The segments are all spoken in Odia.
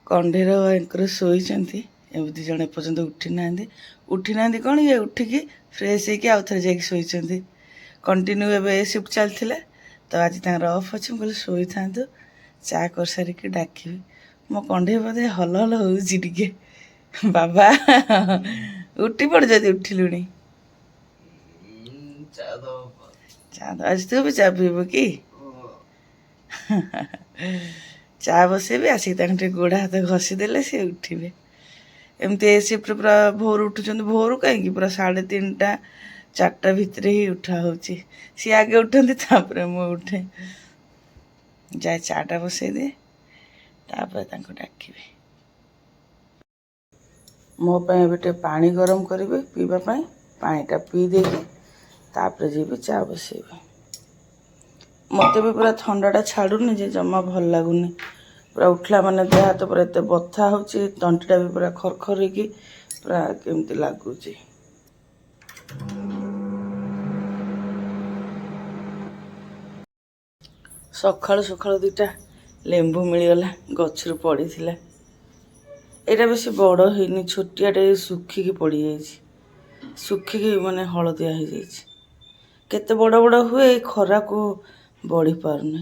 कंढेर एंकर शोइचंती एमती जन एपर्यंत उठी ना कौन ये उठिकी फ्रेश होगी आउ थे जाकि शोइचंती कंटिन्यू ए शिफ्ट चलता तो आज तर अफ अच्छे मुझे शोई था चा कर सारिकी डाकबी मो कंढे बोधे हल हल होके बाबा उठी पड़ जदि उठिलुणी चा आज तू भी चा पीबू कि चा बसैबी आसिक गोड़ हाथ घसीदेले सी उठे एमती सिफ्ट पूरा भोर उठुं भोर कहीं पूरा 3:30 4टा भितर ही उठा हो सी आगे उठती तापर मु उठे जाए चाटा बसई दिए डाकबी मो गोटे पानी गरम करेंगे पीवाई पानीटा पी देगी तापर जी चा बसैबी मत भी पूरा ठंडाटा छाड़ूनी जे जमा भल लगुनि पूरा उठला माने देह हाथ पूरा एत बथा हो तंटीटा भी पूरा खरखर होगी पूरा केमती लगुच सकाळु सकाळु 2टा लेंबू मिलगला गछरु पड़ी थिला एटा बेसी बड़ होइनी छोटियाटे सुखिकी पड़ी जाइछि सुखिकी माने हलदिया हो जाइछि केते बड़ बड़ हुए खरा को बढ़ी पारुनी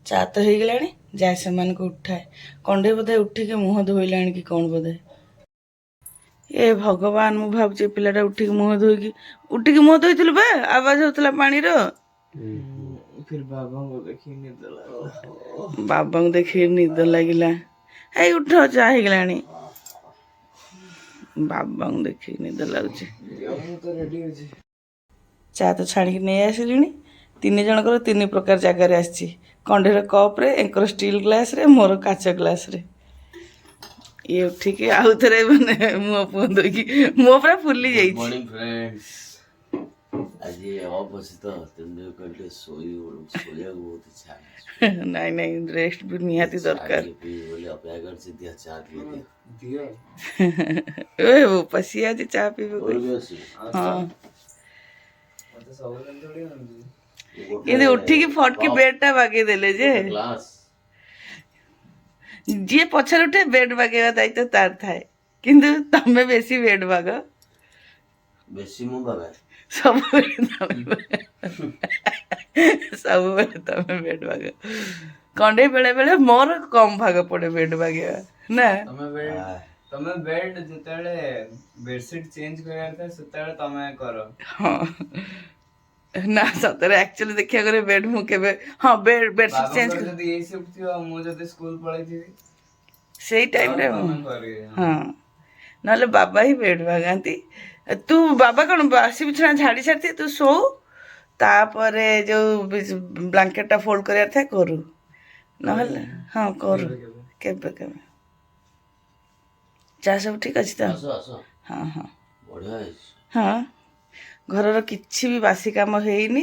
चा तो हो गलानी जाए से मान को उठाए कंढे बोधे उठिकी मुह धोइला कि कौन बोधे ए भगवान मु भावुची पिलाटा उठिकी मुह धोइकी उठिकी मुह धोइथिलु बा आवाज होतला पानी रो फिर बाबा को देखी निद लगिला हे उठ चा हो गलानी बाबा को देखी निद लगुची चा तो छाणी नहीं आसिली 3 जनकर 3 प्रकार जगार आसी कंढेर कप रे एंकर स्टील ग्लास रे मोर काच ग्लास रे ये उठिकी आउ थे मैंने मुह पुह धोकी मुह पूरा फुली जाइए मॉर्निंग फ्रेंड्स आज ऑफ अछि तो तंदे कल्टे सोया बहुत इच्छा है नहीं नहीं रेस्ट भी निहाती दरकार बोले अपेगर से दिया चाय पी दिया ओए वो पसिया जी चाय पीबे हां मते सब दिन थोड़ी आंदी ये उठिकी फटकी बेडटा बागे देले जे ग्लास जी पछर उठे बेड बागेवा दायित्व तार थाए किंतु तमे बेसी बेड बाग बेसी मु बाबा सब तमे बेड बाग कंडे बेले बेले मोर कम भाग पड़े बेड बागेवा ना तमे बेड जतले बेडशीट चेंज करार था सतले तमे करो हां ना सतरे एक्चुअली देखिया करे बेड मु केबे हां बेडशीट चेंज कर जदी एई शिफ्ट थियो मु जदी स्कूल पढाई थी सेही टाइम रे हां नले बाबा ही बेड बागांती तू बाबा कौन बासी बिछना झाड़ी छाड़ी तू सो तापरे जो ब्लैंकेटा फोल्ड कर था करू ना हाँ करू केबे केबे चा सब ठीक अच्छी तो हाँ हाँ बढ़िया हाँ घर किसी भी बासी काम है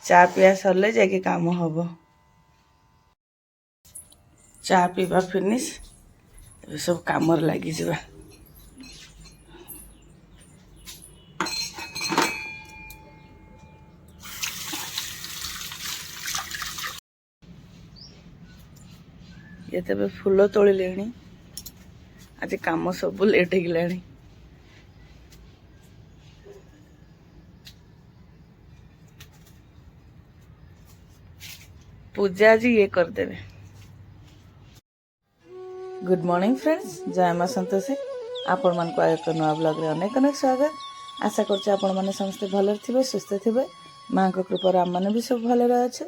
चा पिया सरले जाके काम हम चा पीवा फिनिश सब काम लगी जा ये तबे फूल तोड़े आज काम सब लेट हो गलानी पूजा आज ये करदेवे गुड मॉर्निंग फ्रेंड्स जय मां संतोषी आपण मान को एक नया ब्लॉग रे अनेक अनेक स्वागत आशा करछे आपण माने समस्त भले थिबे सुस्थ थिबे मां को कृपा आम माने भी सब भले अच्छे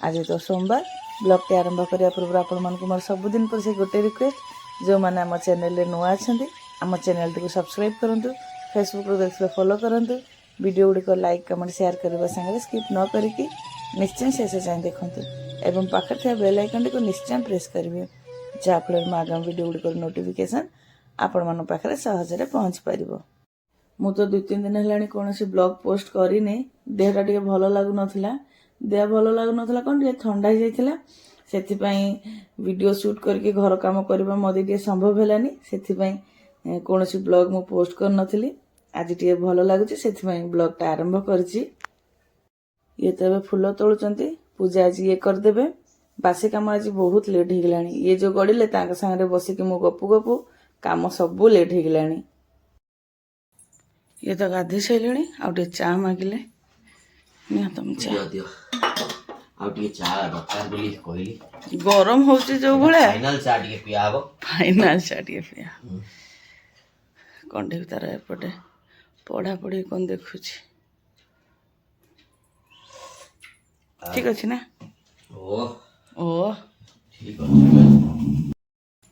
आज तो सोमवार ब्लॉग के आरंभ करिया पूर्व आपण मान को मोर सबुदिन पर से गोटे रिक्वेस्ट जो माने हम चैनल रे नुआ अछंती हम चैनल को सब्सक्राइब करंतु फेसबुक रो देखले फॉलो करंतु वीडियो गुडी को लाइक कमेंट शेयर करबा संगे स्किप न करिकि निश्चय शेष जाए देखंतु एवं पाखर थे बेल आइकन को निश्चय प्रेस करेंगे जहाँफल मैं आगामी वीडियो गुड़िक नोटिफिकेशन आपण मान पाखे सहजरे पहुँच पार मु तो 2-3 दिन है कौन ब्लॉग पोस्ट करनी देहटा टे भल लगुन देह भल लगुन कौन टे ठंडा हो जाता से वीडियो शूट करके घर काम करवा मत टे संभव है से कौन ब्लॉग मु पोस्ट कर नी आज टे भल लगुच से ब्लॉगटा आरंभ कर ये तो फूल तोलुंट पूजा आज ये करदे बासी काम आज बहुत लेट हो गलानी ये जो गड़िले सागर बसिक मु गपु गपु काम सब लेट हो गलानी ये तो गाधे सारे आउ चा मागिले निया तुम चा दियो आउ टिके चा दरकार बोली कहली गरम होची जो भले फाइनल चा टिके पिया हबो फाइनाल चा टिके पिया कंडे तार एपटे पढ़ा पढ़ी कौन देखुची ठीक अच्छे ना ओ ठीक अछि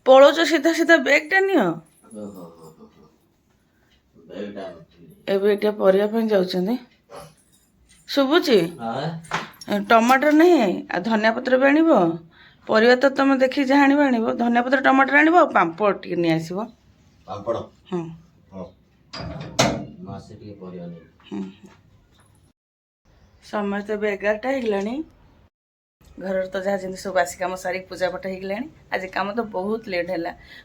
पळोच सीधा सीधा बैग टा नियो बेटा एबे एटा परिया ପାଇଁ जाउछन्ती सुबुची हां टमाटर नहीं आ धनिया पत्र भी आनिबो परिया तो तुम देखि जा आनिबो आनिबो धनिया पत्र टमाटर आनिबो आ पांपड़ टिके नि आसीबो पापड़ हां हां मासे टिके परिया नै समय तो 11टा हेगलानी घर तो जहाँ जमी सब बासी कम सारी पूजा पाठ होगलानी आज कम तो बहुत लेट है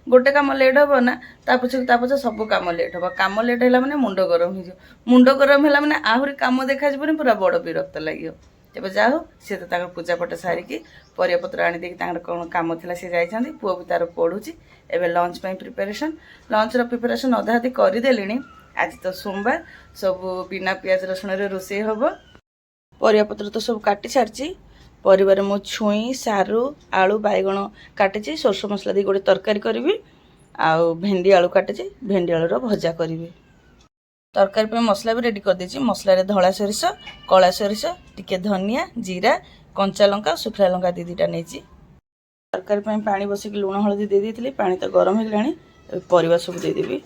गोटे कम लेट हम ना पछे सब कम लेट हम कम लेट है मैंने मुंड गरम हो मुंड गरम है मैंने आहरी कम देखा पूरा बड़ विरक्त लगे तेज जा हो सी तो पूजा पाठ सारिकी परियापत्र आनी कौन कम थी सी जाइए पुओ भी तार पढ़ुची एवं लंच प्रिपेरेसन लंचर प्रिपेरेसन अधा अधी करदेली आज तो सोमवार सब बिना पियाज रसुण रोषे हम परियापत्र तो सब काटी सारी परिवार मो छुई सारू आलू बैगण काटी सोरस मसला दी गोटे तरकारी करी आउ भेंडी आलू काटी भेंडी आलूर भजा करी तरकारी पे मसला भी रेडी कर देछि मसला धला सोरिष कला सोरिष टिके धनिया जीरा कंचा लंका सुखला लंका दी दीटा नहीं तरकारी पे पानी बसिक लुण हलदी दे देइथिली पानी तो गरम हो गलानी परिवा सब दे देबी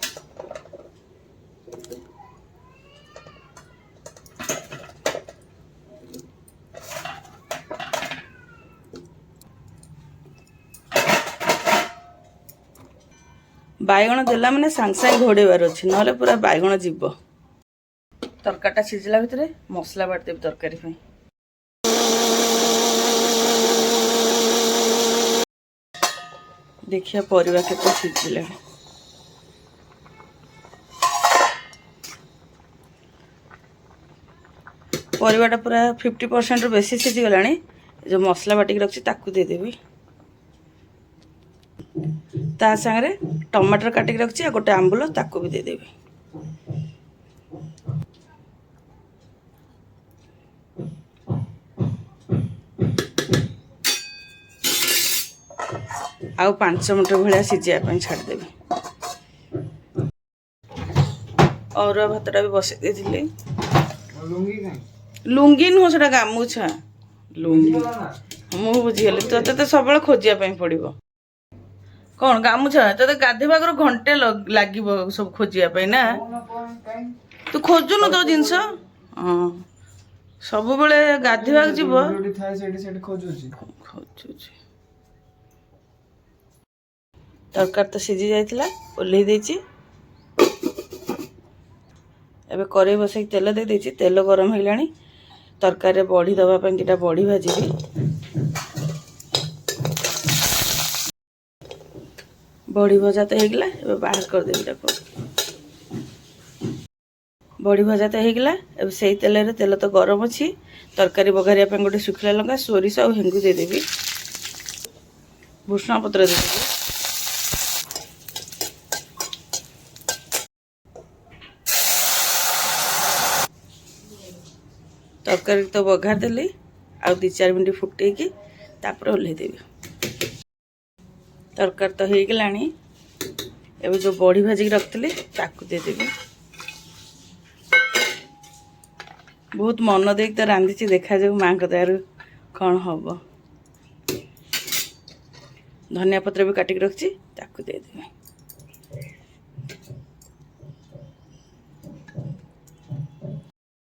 बैगण देला मैंने सांग सांग घोड़ेबार अच्छे ना पूरा बैगण जीव तरकारीटा सीझला भितर मसला बाटदेवी तरकारी देखिए परिवा केते सीझिला परिवाटा पूरा 50% बेसी सीझीगला जो मसला बाटिक रखी ताकू देदेवी ता सागरे टमाटर काटिक रखी गोटे आंबुल ताकू भी देदेवी आउ 5 मिनट भाया सीझापी छाड़देवी और भातटा भी बसई देती लुंगी नुह से गामुछा लुंगी मु बुझीगली ते तो सब खोजापी पड़ो कौन गामुछा ते गाधेबागर घंटे लगे सब खोजापी ना तू खोजुनु तो जिनस हाँ सब बेले गाधेबा जीव खोजुची तरकारी तो सीझी जाइथिला ओल्हे देछि एबे कड़ाई बसई तेल दे देछि तेल गरम होइलानी तरकारी रे बड़ी दबा ପାଇଁ दिटा बड़ी भाजीबी बड़ी भजा तो होगला एबे बाहर कर देबी ताको बड़ी भजा तो होगला एबे सेई तेल रे तेल तो गरम अछि तरकारी बघारिया ପାଇଁ गोटे सुखला लंका सोरिष और हेंगु दे देबी भुसना पत्र दे देबी तरकारी तो बघार देली आ 2-4 मिनट फुटेकी तापर ओल्हे देबी तरकारी तो हो गलानी एबे जो बड़ी भाजी रखती ताकू दे देबी बहुत मन देख तो रांधी देखा जाऊ माँ को दयार कौन हम धनिया पत्र भी काटिक रखी ताकू दे देबी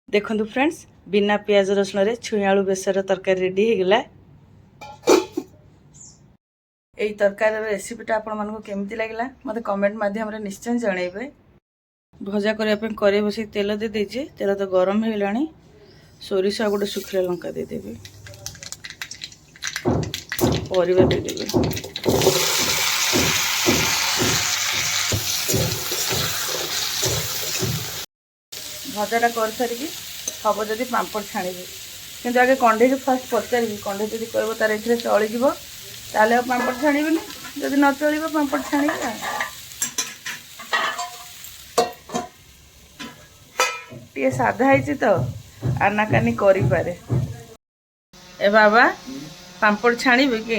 देखंतु फ्रेंड्स बिना पियाज रसुण रे छुई आलू बेसर तरकारी रेडी हो गला यही तरकारी रेसिपीटा आपण मानक केमती लगिला मते कमेंट माध्यम रे निश्चय जणैबे भजा करने कड़े बस तेल दे दीजिए तेल तो गरम हो गलानी सोरिष गोटे सुखला लंका दे देबी परिवा दे देबी भजाटा कर सारिकी हम जदि पांपड़ छाणी କିନ୍ତୁ ଆଗେ କଣ୍ଢେଇକି ଫାଷ୍ଟ ପଚାରିବି, କଣ୍ଢେଇ ଯଦି କହିବ ତାର ଏଥିରେ ଚଳିଯିବ ତାହେଲେ ଆଉ ପାମ୍ପଡ଼ ଛାଣିବିନି, ଯଦି ନ ଚଳିବ ପାମ୍ପଡ଼ ଛାଣିବି ଆଉ। ଟିକେ ସାଧା ହେଇଛି ତ ଆନାକାନି କରିପାରେ। ଏ ବାବା ପାମ୍ପଡ଼ ଛାଣିବେ କି?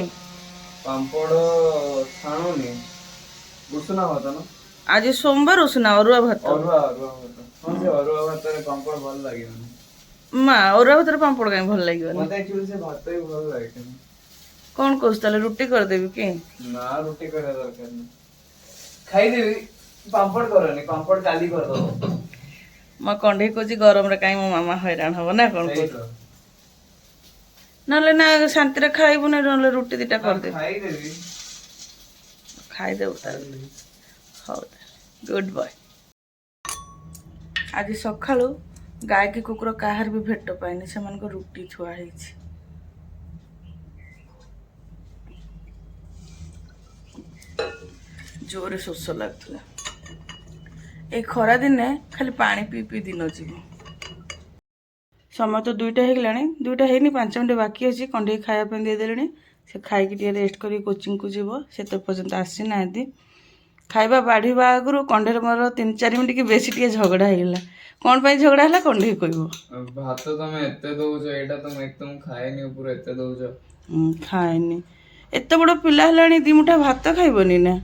ପାମ୍ପଡ଼ ଛାଣୁନି, ଉଷୁନା ଭାତ ନା? ଆଜି ସୋମବାର ଉଷୁନା ଅରୁଆ ଭାତ। ଅରୁଆ ଭାତ। ହଁ ସେ ଅରୁଆ ଭାତରେ ପାମ୍ପଡ଼ ଭଲ ଲାଗିବନି। ମା ଅରୁଆ ଭାତରେ ପାମ୍ପଡ଼ କାହିଁ ଭଲ ଲାଗିବନି? ମତେ ଆକ୍ଚୁଆଲି ସେ ଭାତ ବି ଭଲ ଲାଗେନି। କ'ଣ କହୁଛୁ ତାହେଲେ ରୁଟି କରିଦେବି କି? ନା ରୁଟି କରିବା ଦରକାର ନାହିଁ, ଖାଇଦେବି। ପାମ୍ପଡ଼ କରନି, ପାମ୍ପଡ଼ କାଲି କରିଦବ। ମୋ କଣ୍ଢେଇ କହୁଛି ଗରମରେ କାହିଁ ମୋ ମାମା ହଇରାଣ ହବ ନା କ'ଣ କହୁଛୁ? ନହେଲେ ନା ଶାନ୍ତିରେ ଖାଇବୁନି, ନହେଲେ ରୁଟି ଦିଟା କରିଦେବି। ଖାଇଦେବି। ଖାଇଦେବୁ ତାହେଲେ। ହଉ ଗୁଡ୍ ବୟ। ଆଜି ସକାଳୁ ଗାଈ କି କୁକୁର କାହାର ବି ଭେଟ ପାଇନି, ସେମାନଙ୍କ ରୁଟି ଥୁଆ ହେଇଛି। ଜୋରରେ ଶୋଷ ଲାଗୁଥିଲା। এই ଖରା ଦିନେ ଖାଲି ପାଣି ପିଇ ପିଇ ଦିନ ଯିବ। ସମୟ ତ 2ଟା ହେଇଗଲାଣି, 2ଟା ହେଇନି, 5 ମିନିଟ୍ ବାକି ଅଛି। କଣ୍ଢେଇ ଖାଇବା ପାଇଁ ଦେଇଦେଲେଣି, ସେ ଖାଇକି ଟିକେ ରେଷ୍ଟ କରି କୋଚିଂକୁ ଯିବ। ସେତେ ପର୍ଯ୍ୟନ୍ତ ଆସିନାହାନ୍ତି। ଖାଇବା ବାଢ଼ିବା ଆଗରୁ କଣ୍ଢେଇର ମୋର 3-4 ମିନିଟ୍ କି ବେଶୀ ଟିକେ ଝଗଡ଼ା ହେଇଗଲା। କ'ଣ ପାଇଁ ଝଗଡ଼ା ହେଲା କଣ୍ଢେଇ କହିବ। ଭାତ ତମେ ଏତେ ଦଉଛ, ଏଇଟା ତମେ ଏକଦମ ଖାଏନି, ଉପରେ ଏତେ ଦଉଛ। ଖାଏନି, ଏତେ ବଡ଼ ପିଲା ହେଲାଣି 2 ମୁଠା ଭାତ ଖାଇବନି ନା?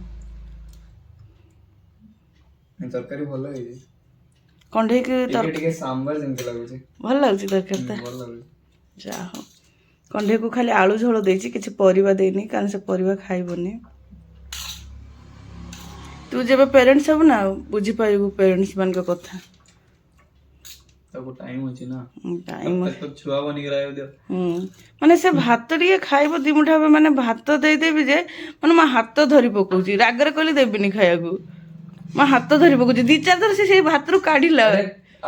ତରକାରୀ ଭଲ ହେଇଛି। କଣ୍ଢେଇକି ଟିକେ ସାମ୍ବାର ଯେମିତି ଲାଗୁଛି। ଭଲ ଲାଗୁଛି ତରକାରୀଟା? ଭଲ ଲାଗୁଛି। ଯାହା ହଉ। କଣ୍ଢେଇକୁ ଖାଲି ଆଳୁ ଝୋଳ ଦେଇଛି, କିଛି ପରିବା ଦେଇନି, କାରଣ ସେ ପରିବା ଖାଇବନି। ତୁ ଯେବେ ପ୍ୟାରେଣ୍ଟସ୍ ହେବୁ ନା ବୁଝିପାରିବୁ ପ୍ୟାରେଣ୍ଟସ୍ ମାନଙ୍କ କଥା। ତାକୁ ଟାଇମ୍ ଅଛି ନା, ଟାଇମ୍ ଛୁଆ ବନିକି ରହିବ ଦିଅ। ମାନେ ସେ ଭାତ ଟିକେ ଖାଇବ 2 ମୁଠା, ମାନେ ଭାତ ଦେଇଦେବି ଯେ ମାନେ ମୋ ହାତ ଧରି ପକଉଛି। ରାଗରେ କହିଲେ ଦେବିନି ଖାଇବାକୁ, ମୋ ହାତ ଧରି ପକଉଛି। 2-4 ଥର ସେ ସେଇ ଭାତରୁ କାଢିଲା।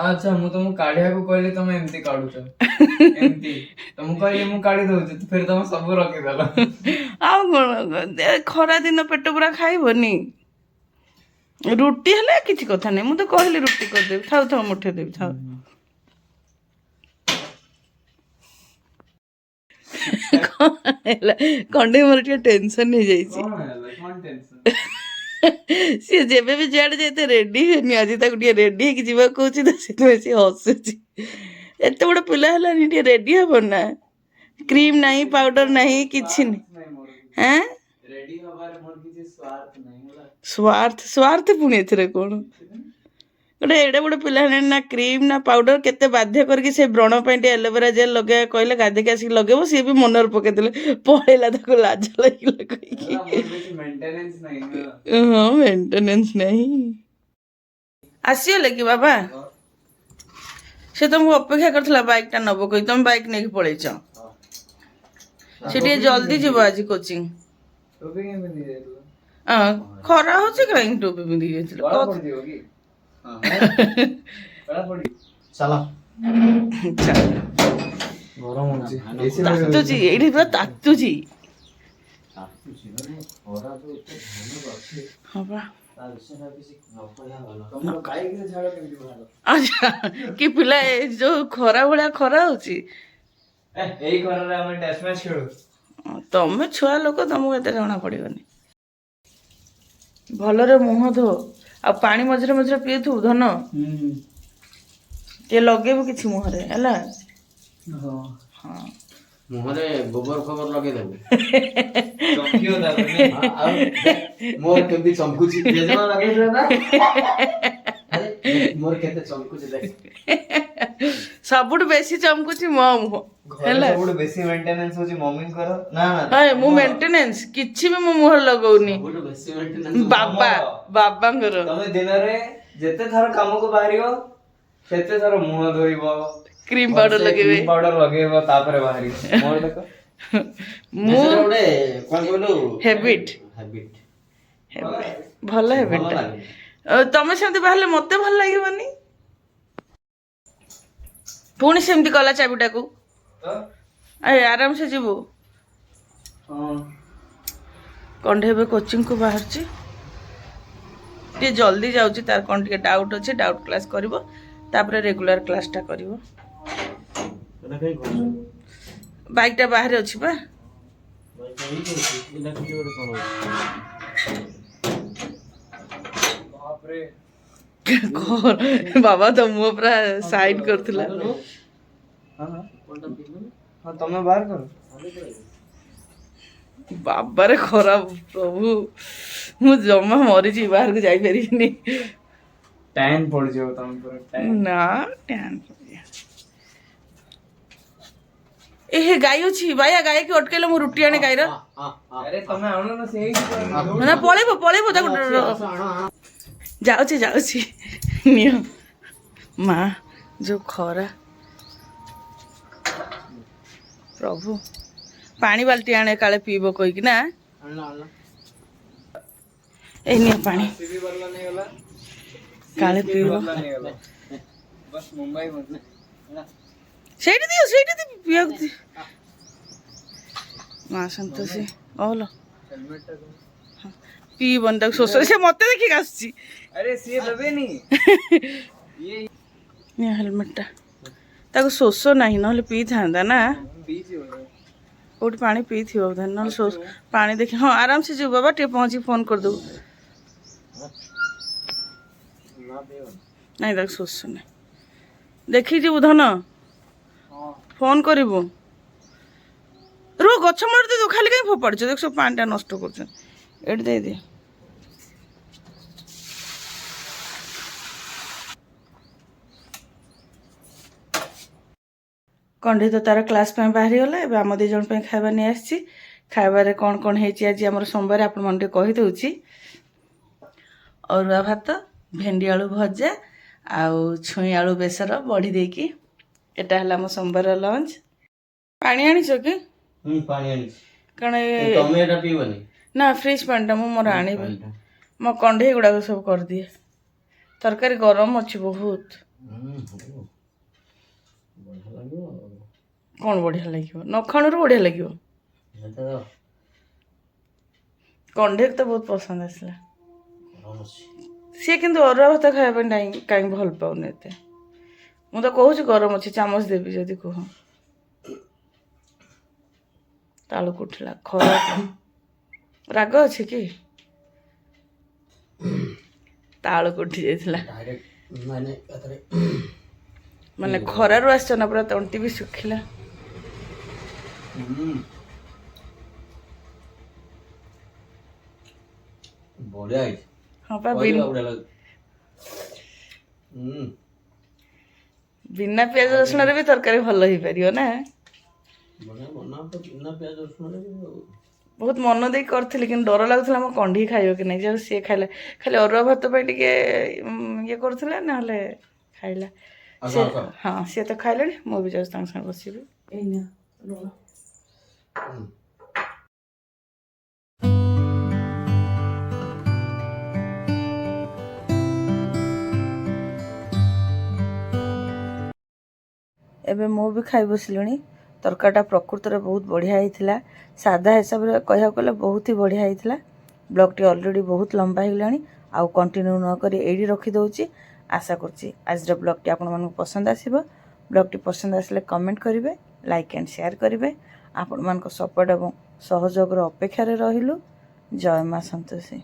ଆଚ୍ଛା, ମୁଁ ତମକୁ କାଢିବାକୁ କହିଲି, ତମେ ଏମିତି କାଢୁଛ। ଏମିତି ତମକୁ କହିଲି ମୁଁ କାଢି ଦଉଛି, ଫେର ତମେ ସବୁ ରଖିଦେଲ। ଆଉ କ'ଣ, ଖରା ଦିନ ପେଟ ପୁରା ଖାଇବନି। ରୁଟି ହେଲେ କିଛି କଥା ନାହିଁ, ମୁଁ ତ କହିଲି ରୁଟି କରିଦେବି। ଥାଉ ମୁଠେ ଦେବି, ଥାଉ। କଣ୍ଢେଇ ମୋର ଟିକେ ଟେନସନ ହେଇଯାଇଛି। ସିଏ ଯେବେ ବି ଯୁଆଡେ ଯାଇତେ ରେଡି ହୁଏନି, ଆଜି ତାକୁ ଟିକେ ରେଡି ହେଇକି ଯିବାକୁ କହୁଛି ତ, ସେଥିପାଇଁ ସିଏ ହସୁଛି। ଏତେ ବଡ଼ ପିଲା ହେଲାନି, ଟିକେ ରେଡି ହବ ନା? କ୍ରିମ ନାହିଁ, ପାଉଡର ନାହିଁ, କିଛି ନାହିଁ। ସ୍ୱାର୍ଥ ପୁଣି ଏଥିରେ କ'ଣ? ଗୋଟେ ଏଡ଼େ ବଡ଼ ପିଲା ହେଲାଣି, ନା କ୍ରିମ୍ ନା ପାଉଡର। କେତେ ବାଧ୍ୟ କରିକି ସେ ବ୍ରଣ ପାଇଁ ଟିକେ ଏଲୋଭେରା ଜେଲ୍ ଲଗେଇବା କହିଲେ, ଗାଧେଇକି ଆସିକି ଲଗେଇବ। ସିଏ ବି ମନରେ ପକେଇଦେଲେ, ପଳେଇଲା, ତାକୁ ଲାଜ ଲାଗିଲା କହିକି। ହଁ, ମେଣ୍ଟେନାନ୍ସ ନାହିଁ। ଆସିଗଲେ କି ବାବା? ସେ ତମକୁ ଅପେକ୍ଷା କରିଥିଲା ବାଇକ୍ଟା ନେବ କହି, ତମେ ବାଇକ୍ ନେଇକି ପଳେଇଛ। ସେ ଟିକେ ଜଲ୍ଦି ଯିବ ଆଜି କୋଚିଂ। ଖରା ହଉଛି, କାହିଁକି ଟୋପି ପିନ୍ଧିକି ଯାଇଥିଲ? ତାତୁଛି ଏଇଠି, ପୁରା ତାତୁଛି। ଆଚ୍ଛା, କି ପିଲା, ଯୋଉ ଖରା ଭଳିଆ ଖରା ହଉଛି। ଏଇ ଖରାରେ ଆମେ ଟେଷ୍ଟ ମ୍ୟାଚ୍ ଖେଳୁ। ତମେ ଛୁଆ ଲୋକ, ତମକୁ ଏତେ ଜଣା ପଡିବନି। ଭଲରେ ମୁହଁ ଧୋ, ଆଉ ପାଣି ମଝିରେ ମଝିରେ ପିଉଥିବୁ ଧନ। ଟିକେ ଲଗେଇବୁ କିଛି ମୁହଁରେ ହେଲା। ମୁହଁରେ ଗୋବର ଫୋବର ଲଗେଇଦେବୁ। ମୋର କେମିତି ଚମକୁଛି, ମୋର କେତେ ଚମକୁଛି ଦେଖ। ସବୁଠୁ ବେଶୀ ଚମକୁଛି ମୋ ମୁହଁ ହେଲା। ସବୁଠୁ ବେଶୀ ମେଣ୍ଟେନାନ୍ସ ହଉଛି ମମିଙ୍କର। ନା ମୁଁ ମେଣ୍ଟେନାନ୍ସ କିଛି ବି ମୋ ମୁହଁରେ ଲଗଉନି। ସବୁଠୁ ବେଶୀ ମେଣ୍ଟେନାନ୍ସ ବାବାଙ୍କର। ତମେ ଦିନରେ ଯେତେ ଥର କାମକୁ ବାହାରିବ, ସେତେ ଥର ମୁହଁ ଧୋଇବ, କ୍ରିମ ପାଉଡର ଲଗେଇବ, ତାପରେ ବାହାରିବ। ମୋର ଦେଖ, ମୁଁ ଗୋଟେ କଣ କହିଲୁ, ହ୍ୟାବିଟ୍, ଭଲ ହ୍ୟାବିଟ୍। ତମେ ସେମିତି ବାହାରିଲେ ମତେ ଭଲ ଲାଗିବନି। ପୁଣି ସେମିତି କଲା ଚାବିଟାକୁ, ଆରାମସେ ଯିବୁ। କଣ୍ଢେଇ ଏବେ କୋଚିଂକୁ ବାହାରୁଛି, ଟିକେ ଜଲ୍ଦି ଯାଉଛି। ତାର କ'ଣ ଟିକେ ଡାଉଟ୍ ଅଛି, ଡାଉଟ୍ କ୍ଲାସ୍ କରିବ, ତାପରେ ରେଗୁଲାର କ୍ଲାସ୍ଟା କରିବ। ଏଟା କାଇଁ କରୁଛ ବାଇକଟା ବାହାରେ ଅଛି ବା। ଭାଇ କାଇଁ କରୁଛ ଏଟା ଖାଲି ଗୋଟେ କଣ ବାପରେ ବାବା ତ ମୁହଁ ପୁରା ସାଇଡ କରୁଥିଲା। ହଁ ତମେ ବାହାର କର। ବାବାରେ ଖରାପ ପ୍ରଭୁ, ମୁଁ ଜମା ମରିଛି, ବାହାରକୁ ଯାଇପାରିବିନି। ଟାଇମ୍ ପଡିଯିବ ତମ ପୁରା ଟାଇମ୍। ନା ଏ ହେ ଗାଈ ଅଛି, ବାୟା ଗାଈକି ଅଟକେଇଲେ ମୁଁ ରୁଟି ଆଣେ ଗାଈର। ଆରେ ତମେ ଆଣୁ ନା ସେଇ ନା ପଳେଇବ ପଳେଇବ ତାକୁ ଯାଉଛି ଯାଉଛି ନିଅ ମା ଯୋଉ ଖରା ପ୍ରଭୁ, ପାଣି ବାଲ୍ଟି ଆଣେ କାଳେ ପିଇବ କହିକି ନା। ଏଇ ନିଅ ପାଣି ସିବି ବଦଲା ନେଇଗଲା। କାଳେ ପିଇବ। ବଦଲା ନେଇଗଲା। ବସ୍ ମୁମ୍ବାଇ ବଦଲା। ସେଇଠି ଦିଅ ପିଇବାକୁ ଦିଅ। ମା ସନ୍ତୋଷୀ ଓଲ ହେଲମେଟ ଟା ଦେ। ପିଇବନି ତାକୁ, ଶୋଷ ସେ ମତେ ଦେଖିକି ଆସୁଛି। ଆରେ ସିଏ ଦେବେନି। ଇଏ ନିଅ ହେଲମେଟଟା, ତାକୁ ଶୋଷ ନାହିଁ ନହେଲେ ପିଇଥାନ୍ତା ନା। ପିଇଛି ବୋଧେ। କୋଉଠି ପାଣି ପିଇଥିବ ବୋଧେ, ନହେଲେ ଶୋଷ ପାଣି ଦେଖି ହଁ ଆରାମସେ ଯିବୁ ବାବା, ଟିକେ ପହଞ୍ଚିକି ଫୋନ୍ କରିଦେବୁ। ନା ପିଇବନି। ନାଇଁ ତାକୁ ଶୋଷ ନାହିଁ, ଦେଖିକି ଯିବୁ ଧନ, ହଁ ଫୋନ୍ କରିବୁ। ରୁହ ଗଛ ମୂଳରେ ଦେଇଦେବୁ, ଖାଲି କାହିଁ ଫୋପାଡ଼ୁଛ, ଦେଖ ସବୁ ପାଣିଟା ନଷ୍ଟ କରୁଛନ୍ତି। ଏଠି ଦେଇଦିଅ। କଣ୍ଢେଇ ତ ତାର କ୍ଲାସ୍ ପାଇଁ ବାହାରିଗଲା। ଏବେ ଆମ 2 ଜଣ ପାଇଁ ଖାଇବା ନେଇ ଆସିଛି। ଖାଇବାରେ କ'ଣ କ'ଣ ହେଇଛି ଆଜି ଆମର ସୋମବାର ଆପଣମାନଙ୍କୁ ଟିକେ କହିଦେଉଛି। ଅରୁଆ ଭାତ, ଭେଣ୍ଡି ଆଳୁ ଭଜା ଆଉ ଛୁଇଁ ଆଳୁ ବେସର ବଢ଼ି ଦେଇକି, ଏଟା ହେଲା ଆମ ସୋମବାର ଲଞ୍ଚ। ପାଣି ଆଣିଛ କି? ପାଣି ଆଣିଛି। କାରଣ ତମେ ଏଟା ପିଇବନି? ନା ଫ୍ରିଜ୍ ପାଣିଟା ମୁଁ ମୋର ଆଣିବି। ମୋ କଣ୍ଢେଇ ଗୁଡ଼ାକ ସବୁ କରିଦିଏ। ତରକାରୀ ଗରମ ଅଛି ବହୁତ। ବଢିଆ ଲାଗିବ। କ'ଣ ବଢ଼ିଆ ଲାଗିବ? ନଖାଣୁରୁ ବଢ଼ିଆ ଲାଗିବ। କଣ୍ଢେଇକୁ ତ ବହୁତ ପସନ୍ଦ ଆସିଲା। ସିଏ କିନ୍ତୁ ଅରୁଆ ଭାତ ଖାଇବା ପାଇଁ କାହିଁକି ଭଲ ପାଉନି ଏତେ। ମୁଁ ତ କହୁଛି ଗରମ ଅଛି, ଚାମଚ ଦେବି ଯଦି କୁହ। ତାଳୁକୁ ଉଠିଲା ଖରା, ରାଗ ଅଛି କି? ତାଳୁକୁ ଉଠି ଯାଇଥିଲା। ମାନେ ଖରାରୁ ଆସିଛ ନା, ପୁରା ତଣ୍ଟି ବି ଶୁଖିଲା। ବଢିଆ ହେଇଛି। ହଁ ପା, ବିନା ପିଆଜ ରସୁଣରେ ବି ତରକାରୀ ଭଲ ହେଇପାରିବ ନା। ବହୁତ ମନ ଦେଇ କରିଥିଲି, କିନ୍ତୁ ଡର ଲାଗୁଥିଲା ମୋ କଣ୍ଢେଇ ଖାଇବ କି ନାହିଁ। ଯାଉ ସିଏ ଖାଇଲା, ଖାଲି ଅରୁଆ ଭାତ ପାଇଁ ଟିକେ ଇଏ କରୁଥିଲା, ନହେଲେ ଖାଇଲା। ସେ ହଁ ସିଏ ତ ଖାଇଲେଣି, ମୁଁ ବି ଯାଉଛି ତାଙ୍କ ସାଙ୍ଗେ ବସିବି। ଏଇନା ଏବେ ମୁଁ ବି ଖାଇ ବସିଲିଣି। ତରକାରୀଟା ପ୍ରକୃତରେ ବହୁତ ବଢ଼ିଆ ହେଇଥିଲା। ସାଧା ହିସାବରେ କହିବାକୁ ଗଲେ ବହୁତ ହି ବଢ଼ିଆ ହେଇଥିଲା। ବ୍ଲଗ୍ଟି ଅଲରେଡ଼ି ବହୁତ ଲମ୍ବା ହେଇଗଲାଣି, ଆଉ କଣ୍ଟିନ୍ୟୁ ନ କରି ଏଇଠି ରଖିଦେଉଛି। ଆଶା କରୁଛି ଆଜିର ବ୍ଲଗ୍ଟି ଆପଣମାନଙ୍କୁ ପସନ୍ଦ ଆସିବ। ବ୍ଲଗ୍ଟି ପସନ୍ଦ ଆସିଲେ କମେଣ୍ଟ କରିବେ, ଲାଇକ୍ ଆଣ୍ଡ ସେୟାର କରିବେ। ଆପଣମାନଙ୍କ ସପୋର୍ଟ ଏବଂ ସହଯୋଗର ଅପେକ୍ଷାରେ ରହିଲୁ। ଜୟ ମା ସନ୍ତୋଷୀ।